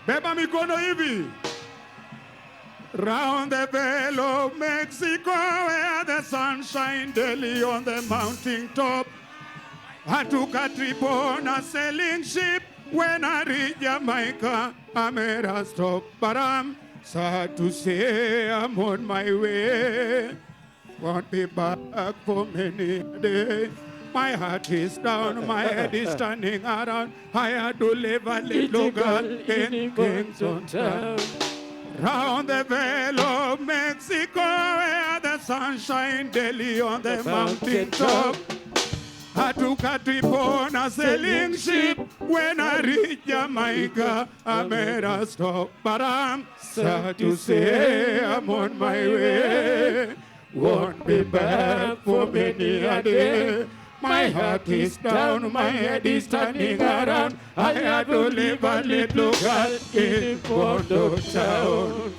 Beba mikono hivi. Round the Vale of Mexico, where the sun shines daily on the mountain top. I took a trip on a sailing ship. When I reached Jamaica, I made a stop. But I'm sad to say I'm on my way. Won't be back for many a day. My heart is down, my head is turning around. I had to live a little girl in Kingston Town. Round the Vale of Mexico, where the sun shines daily on the mountain top. I took a trip on a sailing ship. When I reached Jamaica, I made a stop. But I'm sad to say I'm on my way. Won't be back for many a day. My heart is down, my head is turning around. I had to leave a little girl in Kondo town.